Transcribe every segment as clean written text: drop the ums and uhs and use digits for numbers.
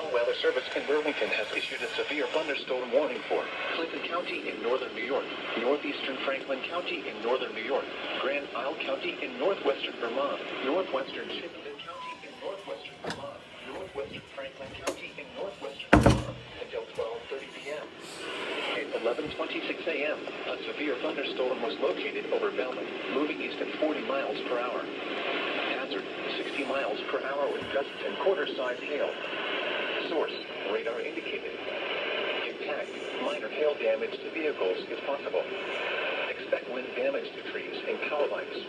National Weather Service in Burlington has issued a severe thunderstorm warning for Clinton County in northern New York, northeastern Franklin County in northern New York, Grand Isle County in northwestern Vermont, northwestern Chittenden County in northwestern Vermont, northwestern Franklin County in northwestern Vermont until 12:30 p.m. At 11:26 a.m., a severe thunderstorm was located over Belmont, moving east at 40 miles per hour. Hazard, 60 miles per hour with gusts and quarter-size hail. Source, radar indicated. Impact, minor hail damage to vehicles is possible. Expect wind damage to trees and power lines.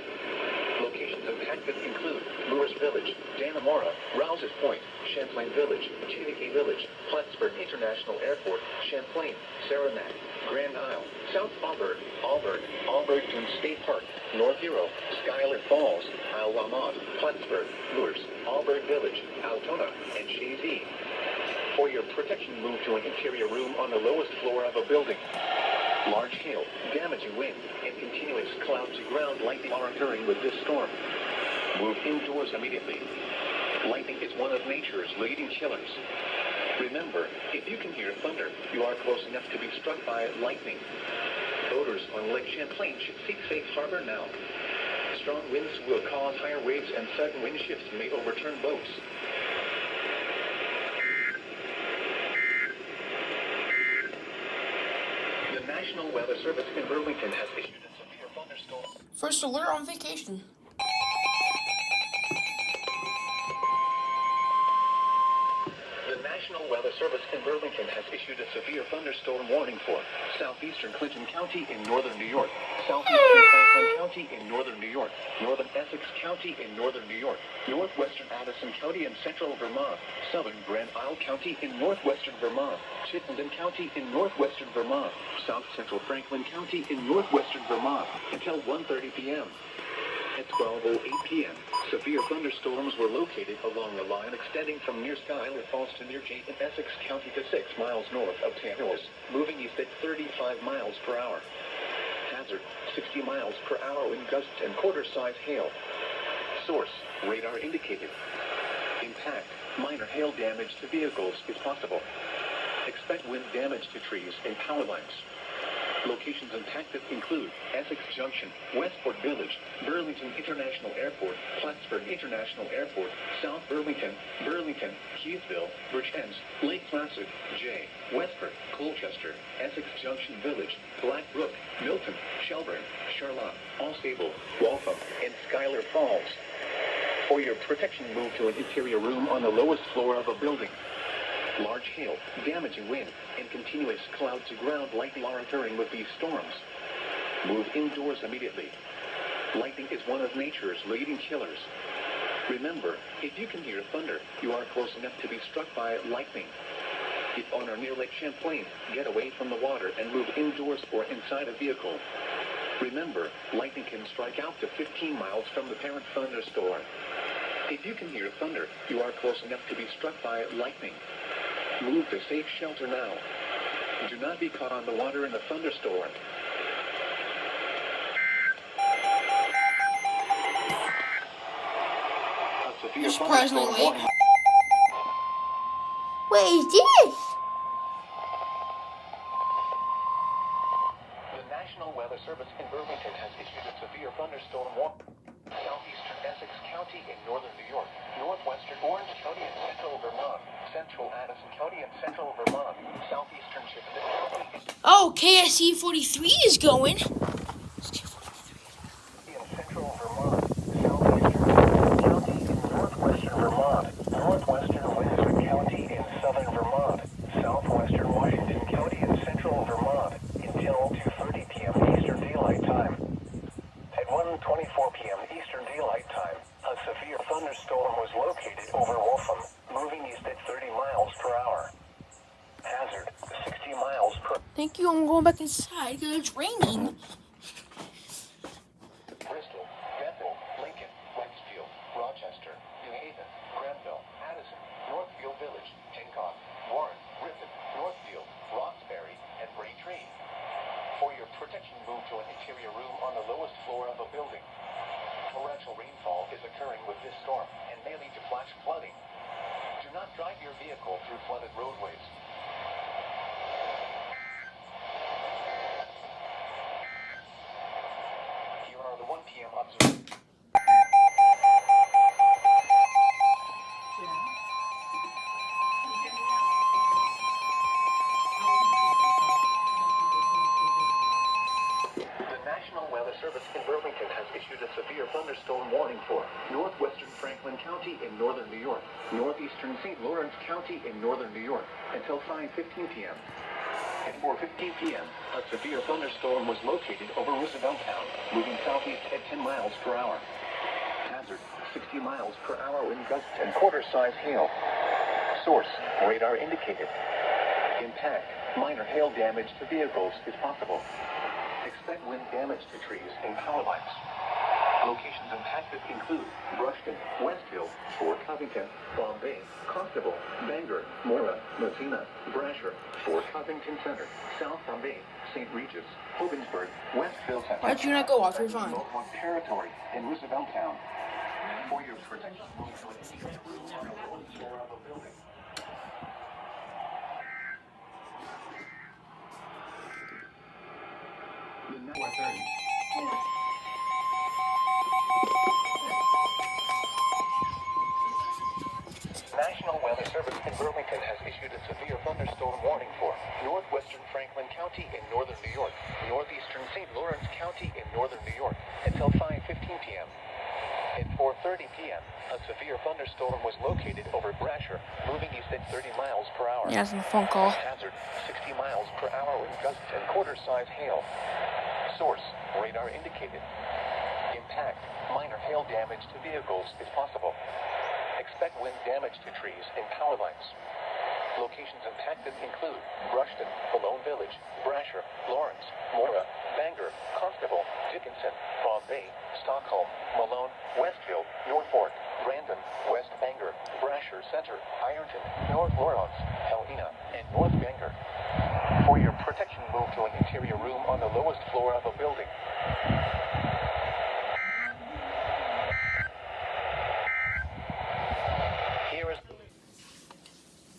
Locations impacted include Moores Village, Dannemora, Rouse's Point, Champlain Village, Chiniki Village, Plattsburgh International Airport, Champlain, Saranac, Grand Isle, South Auburn, Alberton State Park, North Hero, Schuyler Falls, Isle Lamont, Plattsburgh, Moores, Auburn Village, Altona, and Chazy. For your protection, move to an interior room on the lowest floor of a building. Large hail, damaging wind, and continuous cloud-to-ground lightning are occurring with this storm. Move indoors immediately. Lightning is one of nature's leading killers. Remember, if you can hear thunder, you are close enough to be struck by lightning. Boaters on Lake Champlain should seek safe harbor now. Strong winds will cause higher waves, and sudden wind shifts may overturn boats. The National Weather Service in Burlington has issued a severe thunderstorm. First alert on vacation. The National Weather Service in Burlington has issued a severe thunderstorm warning for southeastern Clinton County in northern New York, southeastern Franklin County in northern New York, northern Essex County in northern New York, northwestern Addison County in central Vermont, southern Grand Isle County in northwestern Vermont, Chittenden County in northwestern Vermont, south central Franklin County in northwestern Vermont until 1:30 p.m. At 12:08 p.m., severe thunderstorms were located along the line extending from near Schuyler Falls to near Jay in Essex County to 6 miles north of Taos, moving east at 35 miles per hour. Hazard, 60 miles per hour wind gusts and quarter-size hail. Source, radar indicated. Impact, minor hail damage to vehicles is possible. Expect wind damage to trees and power lines. Locations impacted include Essex Junction, Westport Village, Burlington International Airport, Plattsburgh International Airport, South Burlington, Keithville, Birchends, Lake Placid, Jay, Westport, Colchester, Essex Junction Village, Black Brook, Milton, Shelburne, Charlotte, Allstable, Waltham, and Schuyler Falls. For your protection, move to an interior room on the lowest floor of a building. Large hail, damaging wind, and continuous cloud-to-ground lightning are occurring with these storms. Move indoors immediately. Lightning is one of nature's leading killers. Remember, if you can hear thunder, you are close enough to be struck by lightning. If on or near Lake Champlain, get away from the water and move indoors or inside a vehicle. Remember, lightning can strike out to 15 miles from the parent thunderstorm. If you can hear thunder, you are close enough to be struck by lightning. Move to safe shelter now. Do not be caught on the water in a thunderstorm. Surprisingly late. What is this? The National Weather Service in Burlington has issued a severe thunderstorm warning. Southeastern Essex County in northern New York, northwestern Orange County and central Vermont, central Addison County and central Vermont, southeastern Chittenden County. Oh, KSE 43 is going. In central Vermont, southeastern Chittenden County in northwestern Vermont, northwestern Windsor County in southern Vermont, southwestern Washington County in central Vermont until 2:30 p.m. Eastern Daylight Time. At 1:24 p.m. Eastern Daylight Time, a severe thunderstorm was located over Waltham, moving east at 30 miles per hour. Hazard, 60 miles per... Thank you, I'm going back inside because it's raining. Bristol, Bethel, Lincoln, Westfield, Rochester, New Haven, Granville, Addison, Northfield Village, Tincock, Warren, Ripon, Northfield, Roxbury, and Braintree. For your protection, move to an interior room on the lowest floor of a building. Torrential rainfall is occurring with this storm and may lead to flash flooding. Do not drive your vehicle through flooded roadways. Here are the 1 p.m. observations. The National Weather Service in Burlington has issued a severe thunderstorm warning for northwestern Franklin County in northern New York, northeastern St. Lawrence County in northern New York until 5:15 p.m. At 4:15 p.m., a severe thunderstorm was located over Roosevelt Town, moving southeast at 10 miles per hour. Hazard, 60 miles per hour wind gusts and quarter-size hail. Source, radar indicated. Impact, minor hail damage to vehicles is possible. Expect wind damage to trees and power lines. Locations impacted include Brushton, Westfield, Fort Covington, Bombay, Constable, Bangor, Mora, Messina, Brasher, Fort Covington Center, South Bombay, St. Regis, Hogansburg, Westfield Center. Why'd you not go off your phone? Mohawk Territory in Roosevelt Town. For your protection, move to an interior room on the lower floor of a building. The 4:30. National Weather Service in Burlington has issued a severe thunderstorm warning for northwestern Franklin County in northern New York, northeastern St. Lawrence County in northern New York until 5:15 p.m. At 4:30 p.m., a severe thunderstorm was located over Brasher, moving east at 30 miles per hour. Yeah, it's a phone call. Hazard, 60 miles per hour wind gusts and quarter-size hail. Source, radar indicated. Impact, minor hail damage to vehicles is possible. Expect wind damage to trees and power lines. Locations impacted include Brushton, Malone Village, Brasher, Lawrence, Mora, Bangor, Constable, Dickinson, Bombay, Stockholm, Malone, Westfield, Norfolk, Brandon, West Bangor, Brasher Center, Ironton, North Lawrence, Helena, and North Bangor. For your protection, move to an interior room on the lowest floor of a building. Here is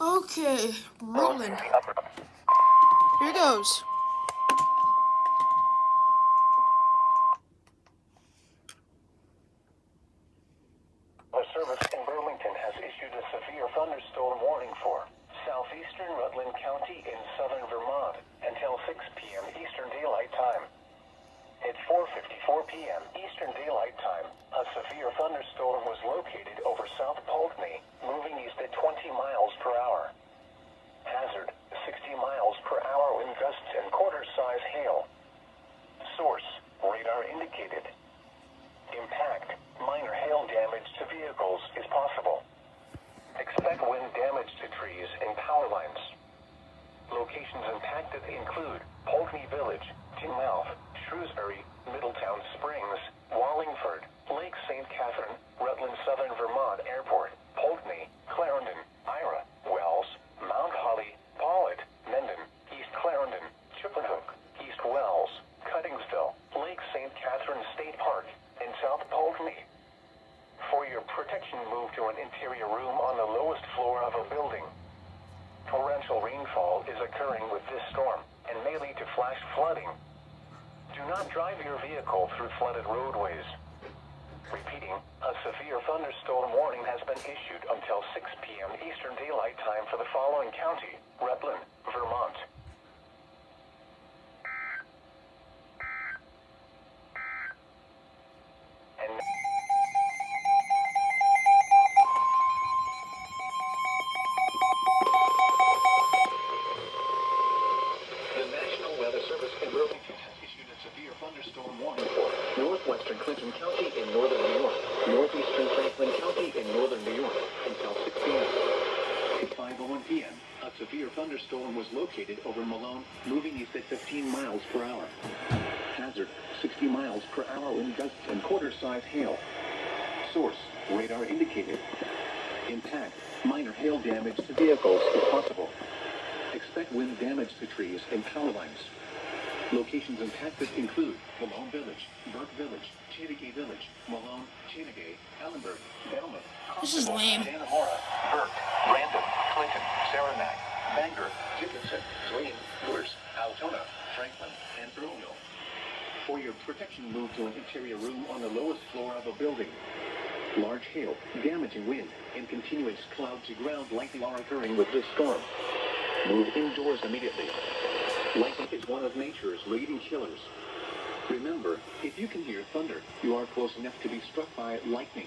Okay, rolling. the upper. Here goes. The service in Burlington has issued a severe thunderstorm warning for southeastern Rutland County in southern Vermont until 6 p.m. Eastern Daylight Time. At 4:54 p.m. Eastern Daylight Time, a severe thunderstorm was located over South Poultney, moving east at 20 miles per hour. Hazard, 60 miles per hour wind gusts and quarter-size hail. Source, radar indicated. Impact, minor hail damage to vehicles is possible. Expect wind damage to trees and power lines. Locations impacted include Poultney Village, Teignmouth, Shrewsbury, Middletown Springs, Wallingford, Lake St. Catherine, Rutland Southern Vermont Airport, Poultney, Clarendon, Ira, Wells, Mount Holly, Pollitt, Mendon, East Clarendon, Chippenhook, East Wells, Cuttingsville, Lake St. Catherine State Park, and South Poultney. For your protection, move to an interior room on the lowest floor of a building. Torrential rainfall is occurring with this storm and may lead to flash flooding. Do not drive your vehicle through flooded roadways. Repeating, a severe thunderstorm warning has been issued until 6 p.m. Eastern Daylight Time for the following county: Rutland, Vermont. And the National Weather Service in Burlington has issued a severe thunderstorm warning for northwestern Clinton County in northern New York, northeastern Franklin County in northern New York until 6 p.m. At 5:01 p.m., a severe thunderstorm was located over Malone, moving east at 15 miles per hour. Hazard, 60 miles per hour wind gusts and quarter-size hail. Source, radar indicated. Impact, minor hail damage to vehicles is possible. Expect wind damage to trees and power lines. Locations impacted include Malone Village, Burke Village, Chattagay Village, Malone, Chattagay, Ellenberg, Belmont, This is lame. Dannemora, Burke, Brandon, Saranac, Bangor, Dickinson, Swain, Lewis, Altona, Franklin, and Earlville. For your protection, move to an interior room on the lowest floor of a building. Large hail, damaging wind, and continuous cloud-to-ground lightning are occurring with this storm. Move indoors immediately. Lightning is one of nature's leading killers. Remember, if you can hear thunder, you are close enough to be struck by lightning.